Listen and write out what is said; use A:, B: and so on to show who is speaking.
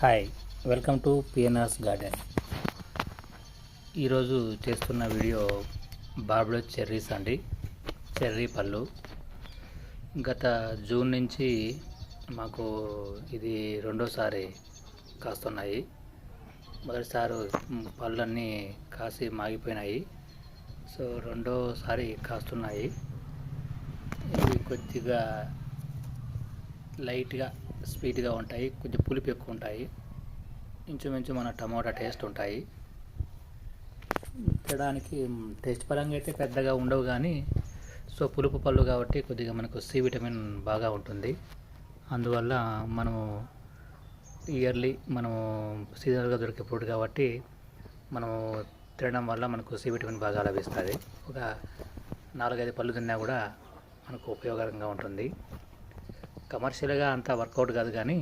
A: Hi, welcome to PNR's garden. ఈరోజు చేస్తున్న video Barbados cherries అండి. చెర్రీ పళ్ళు గత జూన్ నుంచి మాకు ఇది రెండోసారి కాస్తున్నాయి. మొదటిసారి పళ్ళన్నీ కాసి మాగిపోయినాయి. సో రెండోసారి కాస్తున్నాయి. ఇవి కొద్దిగా లైట్గా స్వీట్గా ఉంటాయి, కొంచెం పులుపు ఎక్కువ ఉంటాయి, ఇంచుమించు మన టమోటా టేస్ట్ ఉంటాయి. తినడానికి టేస్ట్ పరంగా అయితే పెద్దగా ఉండవు, కానీ సో పులుపు పళ్ళు కాబట్టి కొద్దిగా మనకు సి విటమిన్ బాగా ఉంటుంది. అందువల్ల మనము ఇయర్లీ మనము సీజనల్గా దొరికే ఫ్రూట్ కాబట్టి మనము తినడం వల్ల మనకు సి విటమిన్ బాగా లభిస్తుంది. ఒక 4-5 పళ్ళు తిన్నా కూడా మనకు ఉపయోగకరంగా ఉంటుంది. కమర్షియల్గా అంత వర్కౌట్ కాదు, కానీ